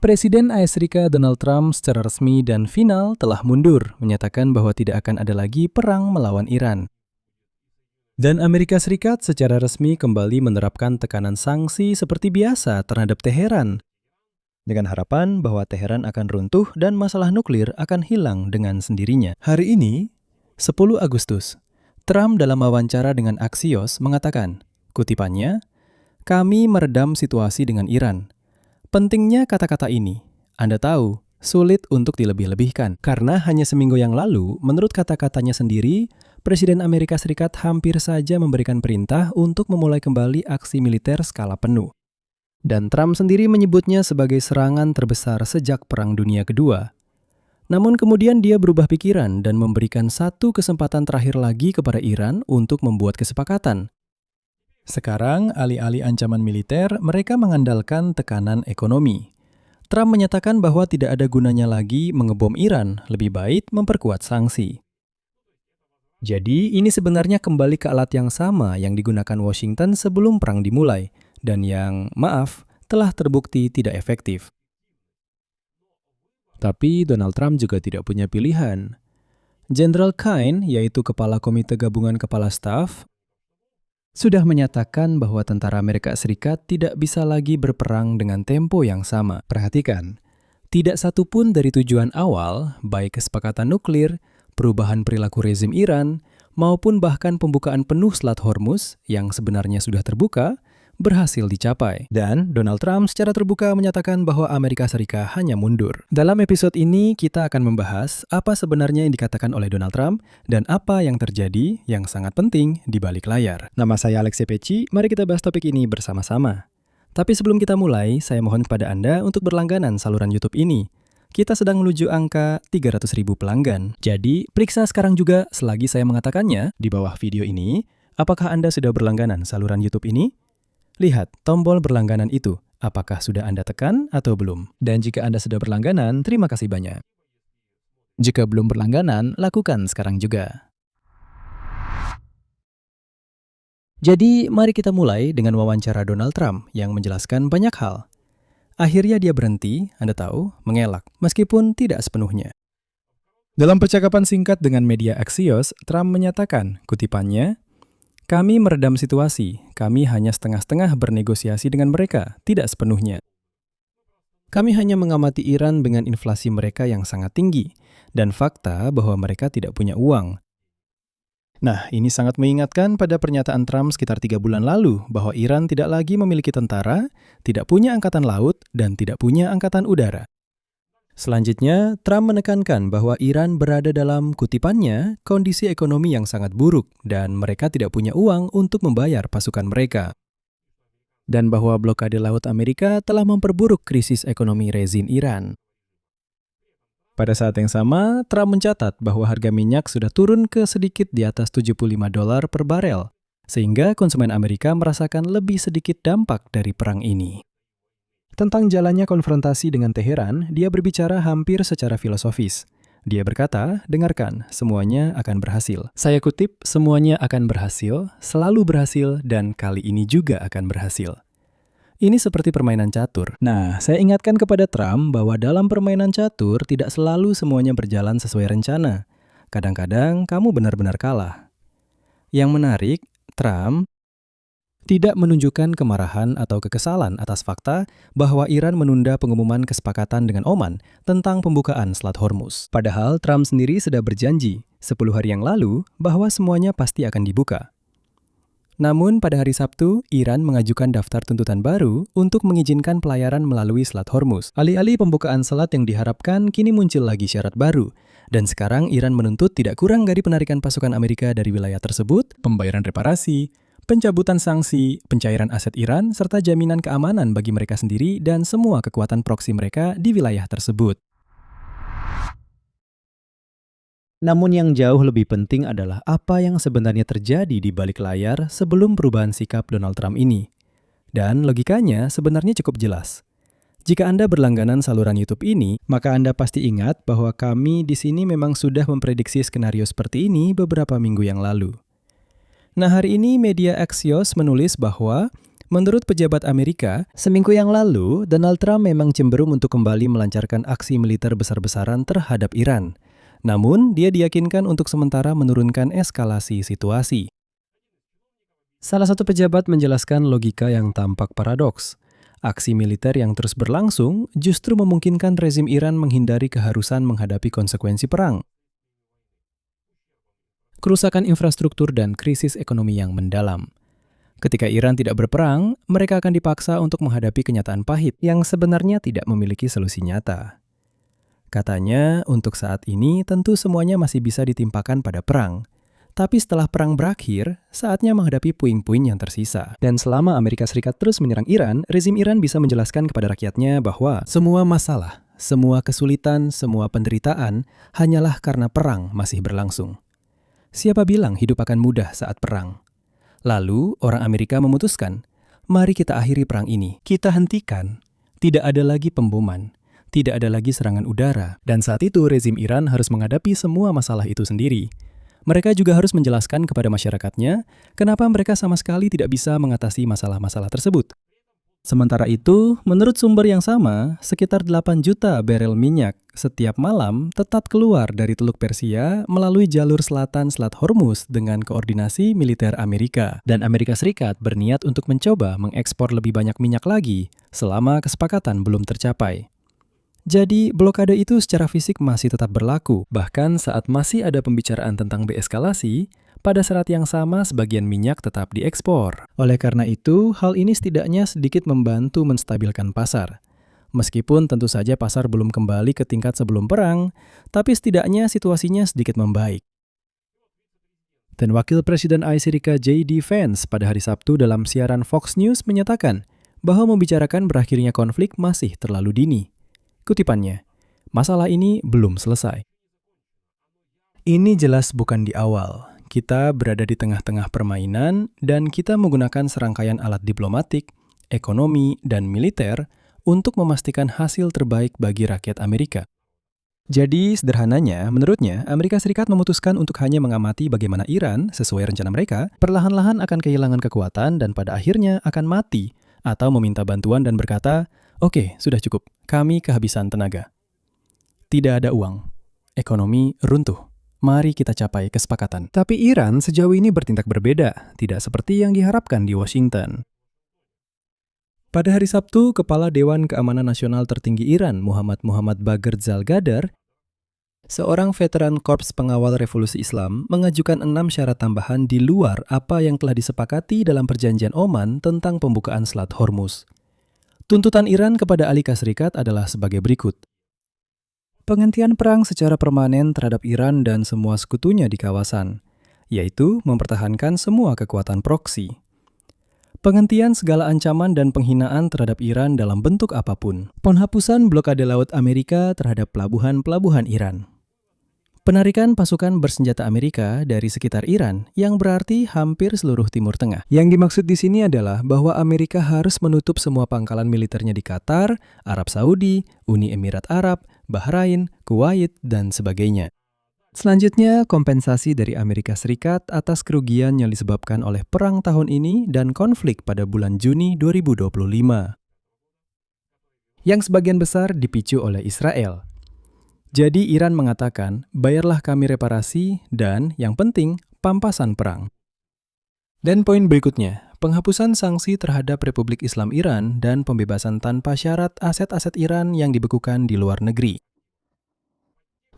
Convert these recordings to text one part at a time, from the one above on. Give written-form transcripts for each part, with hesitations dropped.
Presiden AS Donald Trump secara resmi dan final telah mundur, menyatakan bahwa tidak akan ada lagi perang melawan Iran. Dan Amerika Serikat secara resmi kembali menerapkan tekanan sanksi seperti biasa terhadap Teheran, dengan harapan bahwa Teheran akan runtuh dan masalah nuklir akan hilang dengan sendirinya. Hari ini, 10 Agustus, Trump dalam wawancara dengan Axios mengatakan, kutipannya, "Kami meredam situasi dengan Iran." Pentingnya kata-kata ini, Anda tahu, sulit untuk dilebih-lebihkan. Karena hanya seminggu yang lalu, menurut kata-katanya sendiri, Presiden Amerika Serikat hampir saja memberikan perintah untuk memulai kembali aksi militer skala penuh. Dan Trump sendiri menyebutnya sebagai serangan terbesar sejak Perang Dunia Kedua. Namun kemudian dia berubah pikiran dan memberikan satu kesempatan terakhir lagi kepada Iran untuk membuat kesepakatan. Sekarang, alih-alih ancaman militer, mereka mengandalkan tekanan ekonomi. Trump menyatakan bahwa tidak ada gunanya lagi mengebom Iran, lebih baik memperkuat sanksi. Jadi, ini sebenarnya kembali ke alat yang sama yang digunakan Washington sebelum perang dimulai, dan yang, maaf, telah terbukti tidak efektif. Tapi Donald Trump juga tidak punya pilihan. Jenderal Kaine, yaitu Kepala Komite Gabungan Kepala Staf, sudah menyatakan bahwa tentara Amerika Serikat tidak bisa lagi berperang dengan tempo yang sama. Perhatikan, tidak satu pun dari tujuan awal, baik kesepakatan nuklir, perubahan perilaku rezim Iran, maupun bahkan pembukaan penuh Selat Hormuz yang sebenarnya sudah terbuka, berhasil dicapai. Dan Donald Trump secara terbuka menyatakan bahwa Amerika Serikat hanya mundur. Dalam episode ini, kita akan membahas apa sebenarnya yang dikatakan oleh Donald Trump dan apa yang terjadi yang sangat penting di balik layar. Nama saya Alex Peci, mari kita bahas topik ini bersama-sama. Tapi sebelum kita mulai, saya mohon kepada Anda untuk berlangganan saluran YouTube ini. Kita sedang menuju angka 300.000 pelanggan. Jadi, periksa sekarang juga selagi saya mengatakannya di bawah video ini, apakah Anda sudah berlangganan saluran YouTube ini? Lihat tombol berlangganan itu, apakah sudah Anda tekan atau belum? Dan jika Anda sudah berlangganan, terima kasih banyak. Jika belum berlangganan, lakukan sekarang juga. Jadi, mari kita mulai dengan wawancara Donald Trump yang menjelaskan banyak hal. Akhirnya dia berhenti, Anda tahu, mengelak, meskipun tidak sepenuhnya. Dalam percakapan singkat dengan media Axios, Trump menyatakan, kutipannya, "Kami meredam situasi, kami hanya setengah-setengah bernegosiasi dengan mereka, tidak sepenuhnya. Kami hanya mengamati Iran dengan inflasi mereka yang sangat tinggi, dan fakta bahwa mereka tidak punya uang." Nah, ini sangat mengingatkan pada pernyataan Trump sekitar 3 bulan lalu, bahwa Iran tidak lagi memiliki tentara, tidak punya angkatan laut, dan tidak punya angkatan udara. Selanjutnya, Trump menekankan bahwa Iran berada dalam, kutipannya, kondisi ekonomi yang sangat buruk dan mereka tidak punya uang untuk membayar pasukan mereka. Dan bahwa blokade laut Amerika telah memperburuk krisis ekonomi rezim Iran. Pada saat yang sama, Trump mencatat bahwa harga minyak sudah turun ke sedikit di atas $75 per barel, sehingga konsumen Amerika merasakan lebih sedikit dampak dari perang ini. Tentang jalannya konfrontasi dengan Teheran, dia berbicara hampir secara filosofis. Dia berkata, dengarkan, semuanya akan berhasil. Saya kutip, semuanya akan berhasil, selalu berhasil, dan kali ini juga akan berhasil. Ini seperti permainan catur. Nah, saya ingatkan kepada Trump bahwa dalam permainan catur tidak selalu semuanya berjalan sesuai rencana. Kadang-kadang kamu benar-benar kalah. Yang menarik, Trump tidak menunjukkan kemarahan atau kekesalan atas fakta bahwa Iran menunda pengumuman kesepakatan dengan Oman tentang pembukaan Selat Hormuz. Padahal Trump sendiri sudah berjanji 10 hari yang lalu bahwa semuanya pasti akan dibuka. Namun pada hari Sabtu, Iran mengajukan daftar tuntutan baru untuk mengizinkan pelayaran melalui Selat Hormuz. Alih-alih pembukaan selat yang diharapkan, kini muncul lagi syarat baru. Dan sekarang Iran menuntut tidak kurang dari penarikan pasukan Amerika dari wilayah tersebut, pembayaran reparasi, pencabutan sanksi, pencairan aset Iran, serta jaminan keamanan bagi mereka sendiri dan semua kekuatan proksi mereka di wilayah tersebut. Namun yang jauh lebih penting adalah apa yang sebenarnya terjadi di balik layar sebelum perubahan sikap Donald Trump ini. Dan logikanya sebenarnya cukup jelas. Jika Anda berlangganan saluran YouTube ini, maka Anda pasti ingat bahwa kami di sini memang sudah memprediksi skenario seperti ini beberapa minggu yang lalu. Nah, hari ini media Axios menulis bahwa Menurut pejabat Amerika, seminggu yang lalu, Donald Trump memang cenderung untuk kembali melancarkan aksi militer besar-besaran terhadap Iran. Namun, dia diyakinkan untuk sementara menurunkan eskalasi situasi. Salah satu pejabat menjelaskan logika yang tampak paradoks. Aksi militer yang terus berlangsung justru memungkinkan rezim Iran menghindari keharusan menghadapi konsekuensi perang. Kerusakan infrastruktur dan krisis ekonomi yang mendalam. Ketika Iran tidak berperang, mereka akan dipaksa untuk menghadapi kenyataan pahit yang sebenarnya tidak memiliki solusi nyata. Katanya, untuk saat ini tentu semuanya masih bisa ditimpakan pada perang. Tapi setelah perang berakhir, saatnya menghadapi puing-puing yang tersisa. Dan selama Amerika Serikat terus menyerang Iran, rezim Iran bisa menjelaskan kepada rakyatnya bahwa semua masalah, semua kesulitan, semua penderitaan hanyalah karena perang masih berlangsung. Siapa bilang hidup akan mudah saat perang? Lalu, orang Amerika memutuskan, mari kita akhiri perang ini. Kita hentikan. Tidak ada lagi pemboman. Tidak ada lagi serangan udara. Dan saat itu, rezim Iran harus menghadapi semua masalah itu sendiri. Mereka juga harus menjelaskan kepada masyarakatnya kenapa mereka sama sekali tidak bisa mengatasi masalah-masalah tersebut. Sementara itu, menurut sumber yang sama, sekitar 8 juta barel minyak setiap malam tetap keluar dari Teluk Persia melalui jalur selatan Selat Hormuz dengan koordinasi militer Amerika. Dan Amerika Serikat berniat untuk mencoba mengekspor lebih banyak minyak lagi selama kesepakatan belum tercapai. Jadi, blokade itu secara fisik masih tetap berlaku. Bahkan saat masih ada pembicaraan tentang deeskalasi, pada saat yang sama sebagian minyak tetap diekspor. Oleh karena itu, hal ini setidaknya sedikit membantu menstabilkan pasar. Meskipun tentu saja pasar belum kembali ke tingkat sebelum perang, tapi setidaknya situasinya sedikit membaik. Dan Wakil Presiden Amerika J.D. Vance pada hari Sabtu dalam siaran Fox News menyatakan bahwa membicarakan berakhirnya konflik masih terlalu dini. Kutipannya, masalah ini belum selesai. Ini jelas bukan di awal. Kita berada di tengah-tengah permainan dan kita menggunakan serangkaian alat diplomatik, ekonomi, dan militer untuk memastikan hasil terbaik bagi rakyat Amerika. Jadi, sederhananya, menurutnya, Amerika Serikat memutuskan untuk hanya mengamati bagaimana Iran, sesuai rencana mereka, perlahan-lahan akan kehilangan kekuatan dan pada akhirnya akan mati, atau meminta bantuan dan berkata, "Oke, sudah cukup. Kami kehabisan tenaga. Tidak ada uang. Ekonomi runtuh. Mari kita capai kesepakatan." Tapi Iran sejauh ini bertindak berbeda, tidak seperti yang diharapkan di Washington. Pada hari Sabtu, Kepala Dewan Keamanan Nasional Tertinggi Iran, Muhammad Bagher Zalgadar, seorang veteran Korps Pengawal Revolusi Islam, mengajukan 6 syarat tambahan di luar apa yang telah disepakati dalam perjanjian Oman tentang pembukaan Selat Hormuz. Tuntutan Iran kepada Amerika Serikat adalah sebagai berikut. Penghentian perang secara permanen terhadap Iran dan semua sekutunya di kawasan, yaitu mempertahankan semua kekuatan proksi. Penghentian segala ancaman dan penghinaan terhadap Iran dalam bentuk apapun. Penghapusan blokade laut Amerika terhadap pelabuhan-pelabuhan Iran. Penarikan pasukan bersenjata Amerika dari sekitar Iran, yang berarti hampir seluruh Timur Tengah. Yang dimaksud di sini adalah bahwa Amerika harus menutup semua pangkalan militernya di Qatar, Arab Saudi, Uni Emirat Arab, Bahrain, Kuwait, dan sebagainya. Selanjutnya, kompensasi dari Amerika Serikat atas kerugian yang disebabkan oleh perang tahun ini dan konflik pada bulan Juni 2025. Yang sebagian besar dipicu oleh Israel. Jadi Iran mengatakan, bayarlah kami reparasi dan, yang penting, pampasan perang. Dan poin berikutnya, penghapusan sanksi terhadap Republik Islam Iran dan pembebasan tanpa syarat aset-aset Iran yang dibekukan di luar negeri.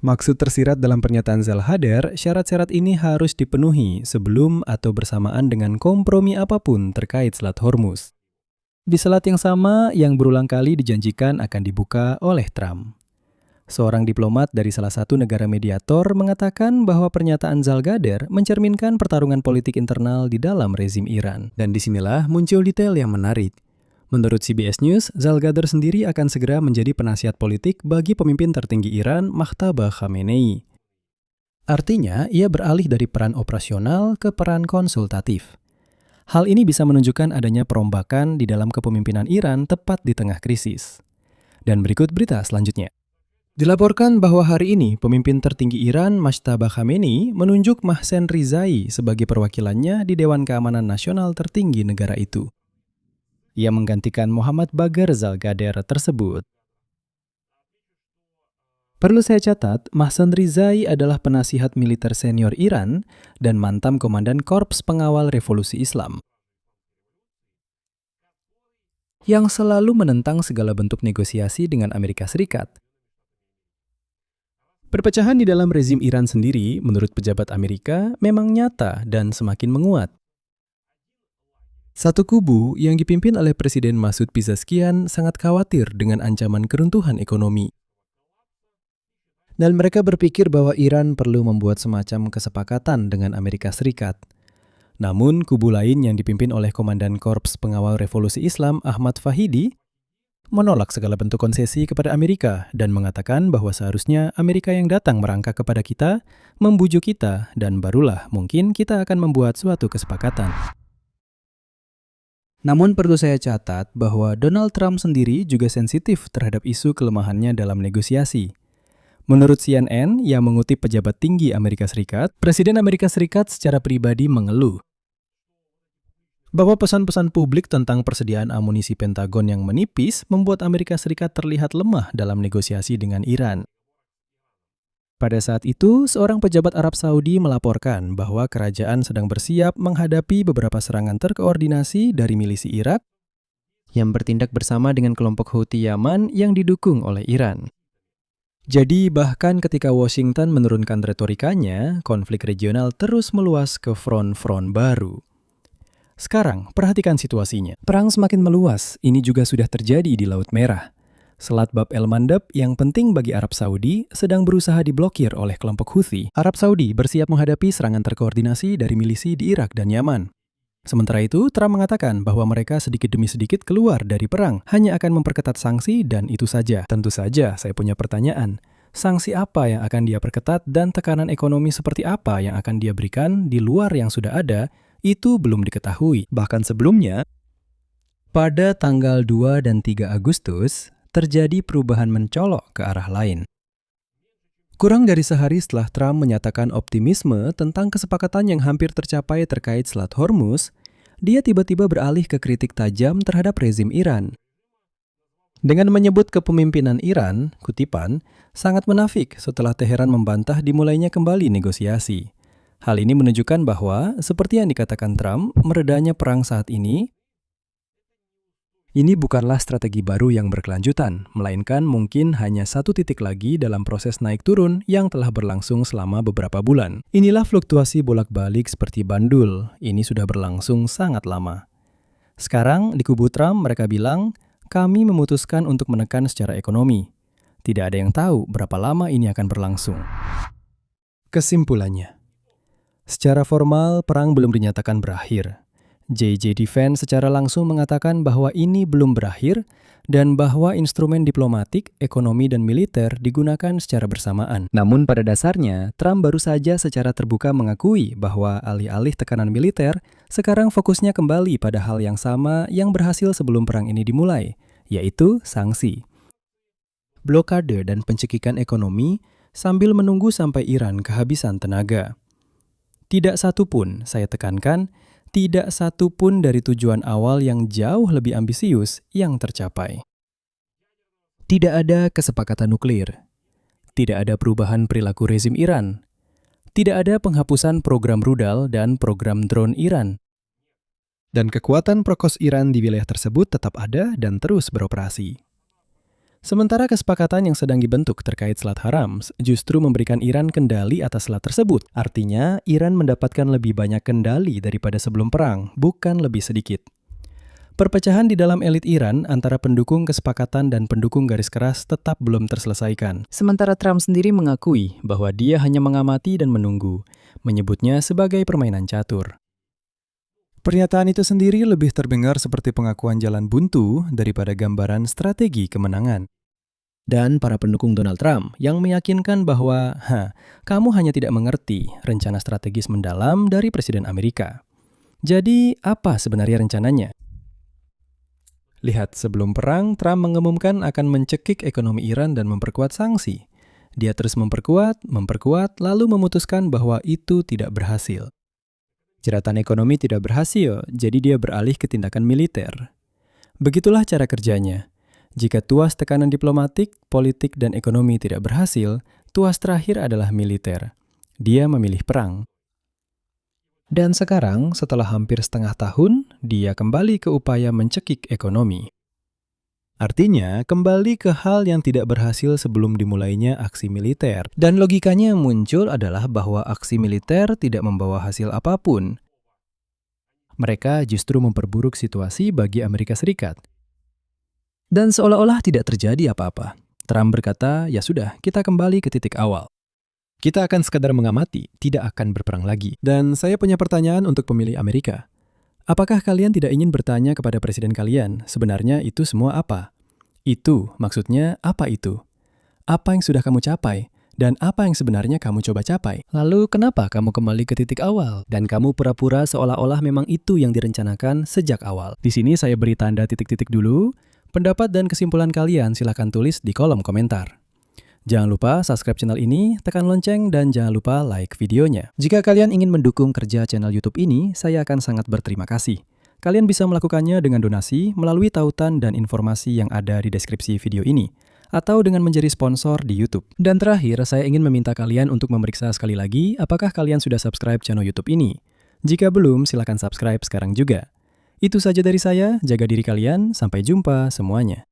Maksud tersirat dalam pernyataan Zalgadar, syarat-syarat ini harus dipenuhi sebelum atau bersamaan dengan kompromi apapun terkait Selat Hormuz. Di selat yang sama, yang berulang kali dijanjikan akan dibuka oleh Trump. Seorang diplomat dari salah satu negara mediator mengatakan bahwa pernyataan Zalgadar mencerminkan pertarungan politik internal di dalam rezim Iran. Dan disinilah muncul detail yang menarik. Menurut CBS News, Zalgadar sendiri akan segera menjadi penasihat politik bagi pemimpin tertinggi Iran, Mojtaba Khamenei. Artinya, ia beralih dari peran operasional ke peran konsultatif. Hal ini bisa menunjukkan adanya perombakan di dalam kepemimpinan Iran tepat di tengah krisis. Dan berikut berita selanjutnya. Dilaporkan bahwa hari ini pemimpin tertinggi Iran, Mojtaba Khamenei, menunjuk Mohsen Rizai sebagai perwakilannya di Dewan Keamanan Nasional tertinggi negara itu. Ia menggantikan Muhammad Bagher Zalgader tersebut. Perlu saya catat, Mohsen Rizai adalah penasihat militer senior Iran dan mantan komandan Korps Pengawal Revolusi Islam yang selalu menentang segala bentuk negosiasi dengan Amerika Serikat. Perpecahan di dalam rezim Iran sendiri, menurut pejabat Amerika, memang nyata dan semakin menguat. Satu kubu yang dipimpin oleh Presiden Masoud Pezeshkian sangat khawatir dengan ancaman keruntuhan ekonomi. Dan mereka berpikir bahwa Iran perlu membuat semacam kesepakatan dengan Amerika Serikat. Namun, kubu lain yang dipimpin oleh Komandan Korps Pengawal Revolusi Islam Ahmad Fahidi menolak segala bentuk konsesi kepada Amerika dan mengatakan bahwa seharusnya Amerika yang datang merangkak kepada kita, membujuk kita, dan barulah mungkin kita akan membuat suatu kesepakatan. Namun perlu saya catat bahwa Donald Trump sendiri juga sensitif terhadap isu kelemahannya dalam negosiasi. Menurut CNN yang mengutip pejabat tinggi Amerika Serikat, Presiden Amerika Serikat secara pribadi mengeluh bahwa pesan-pesan publik tentang persediaan amunisi Pentagon yang menipis membuat Amerika Serikat terlihat lemah dalam negosiasi dengan Iran. Pada saat itu, seorang pejabat Arab Saudi melaporkan bahwa kerajaan sedang bersiap menghadapi beberapa serangan terkoordinasi dari milisi Irak yang bertindak bersama dengan kelompok Houthi Yaman yang didukung oleh Iran. Jadi bahkan ketika Washington menurunkan retorikanya, konflik regional terus meluas ke front-front baru. Sekarang, perhatikan situasinya. Perang semakin meluas, ini juga sudah terjadi di Laut Merah. Selat Bab el-Mandab yang penting bagi Arab Saudi sedang berusaha diblokir oleh kelompok Houthi. Arab Saudi bersiap menghadapi serangan terkoordinasi dari milisi di Irak dan Yaman. Sementara itu, Trump mengatakan bahwa mereka sedikit demi sedikit keluar dari perang, hanya akan memperketat sanksi dan itu saja. Tentu saja, saya punya pertanyaan. Sanksi apa yang akan dia perketat dan tekanan ekonomi seperti apa yang akan dia berikan di luar yang sudah ada, itu belum diketahui. Bahkan sebelumnya, pada tanggal 2 dan 3 Agustus, terjadi perubahan mencolok ke arah lain. Kurang dari sehari setelah Trump menyatakan optimisme tentang kesepakatan yang hampir tercapai terkait Selat Hormuz, dia tiba-tiba beralih ke kritik tajam terhadap rezim Iran. Dengan menyebut kepemimpinan Iran, kutipan, sangat munafik setelah Teheran membantah dimulainya kembali negosiasi. Hal ini menunjukkan bahwa, seperti yang dikatakan Trump, meredanya perang saat ini bukanlah strategi baru yang berkelanjutan, melainkan mungkin hanya satu titik lagi dalam proses naik turun yang telah berlangsung selama beberapa bulan. Inilah fluktuasi bolak-balik seperti bandul, ini sudah berlangsung sangat lama. Sekarang di kubu Trump mereka bilang, kami memutuskan untuk menekan secara ekonomi. Tidak ada yang tahu berapa lama ini akan berlangsung. Kesimpulannya, secara formal perang belum dinyatakan berakhir. JJ Defense secara langsung mengatakan bahwa ini belum berakhir dan bahwa instrumen diplomatik, ekonomi, dan militer digunakan secara bersamaan. Namun pada dasarnya, Trump baru saja secara terbuka mengakui bahwa alih-alih tekanan militer, sekarang fokusnya kembali pada hal yang sama yang berhasil sebelum perang ini dimulai, yaitu sanksi, blokade, dan pencekikan ekonomi sambil menunggu sampai Iran kehabisan tenaga. Tidak satu pun, saya tekankan, tidak satu pun dari tujuan awal yang jauh lebih ambisius yang tercapai. Tidak ada kesepakatan nuklir. Tidak ada perubahan perilaku rezim Iran. Tidak ada penghapusan program rudal dan program drone Iran. Dan kekuatan prokos Iran di wilayah tersebut tetap ada dan terus beroperasi. Sementara kesepakatan yang sedang dibentuk terkait Selat Haram justru memberikan Iran kendali atas selat tersebut. Artinya, Iran mendapatkan lebih banyak kendali daripada sebelum perang, bukan lebih sedikit. Perpecahan di dalam elit Iran antara pendukung kesepakatan dan pendukung garis keras tetap belum terselesaikan. Sementara Trump sendiri mengakui bahwa dia hanya mengamati dan menunggu, menyebutnya sebagai permainan catur. Pernyataan itu sendiri lebih terdengar seperti pengakuan jalan buntu daripada gambaran strategi kemenangan. Dan para pendukung Donald Trump yang meyakinkan bahwa, kamu hanya tidak mengerti rencana strategis mendalam dari Presiden Amerika. Jadi, apa sebenarnya rencananya? Lihat, sebelum perang, Trump mengumumkan akan mencekik ekonomi Iran dan memperkuat sanksi. Dia terus memperkuat, lalu memutuskan bahwa itu tidak berhasil. Jeratan ekonomi tidak berhasil, jadi dia beralih ke tindakan militer. Begitulah cara kerjanya. Jika tuas tekanan diplomatik, politik, dan ekonomi tidak berhasil, tuas terakhir adalah militer. Dia memilih perang. Dan sekarang, setelah hampir setengah tahun, dia kembali ke upaya mencekik ekonomi. Artinya, kembali ke hal yang tidak berhasil sebelum dimulainya aksi militer. Dan logikanya yang muncul adalah bahwa aksi militer tidak membawa hasil apapun. Mereka justru memperburuk situasi bagi Amerika Serikat. Dan seolah-olah tidak terjadi apa-apa. Trump berkata, ya sudah, kita kembali ke titik awal. Kita akan sekadar mengamati, tidak akan berperang lagi. Dan saya punya pertanyaan untuk pemilih Amerika. Apakah kalian tidak ingin bertanya kepada presiden kalian, sebenarnya itu semua apa? Itu, maksudnya apa itu? Apa yang sudah kamu capai? Dan apa yang sebenarnya kamu coba capai? Lalu kenapa kamu kembali ke titik awal? Dan kamu pura-pura seolah-olah memang itu yang direncanakan sejak awal. Di sini saya beri tanda titik-titik dulu. Pendapat dan kesimpulan kalian silahkan tulis di kolom komentar. Jangan lupa subscribe channel ini, tekan lonceng, dan jangan lupa like videonya. Jika kalian ingin mendukung kerja channel YouTube ini, saya akan sangat berterima kasih. Kalian bisa melakukannya dengan donasi melalui tautan dan informasi yang ada di deskripsi video ini, atau dengan menjadi sponsor di YouTube. Dan terakhir, saya ingin meminta kalian untuk memeriksa sekali lagi apakah kalian sudah subscribe channel YouTube ini. Jika belum, silakan subscribe sekarang juga. Itu saja dari saya, jaga diri kalian, sampai jumpa semuanya.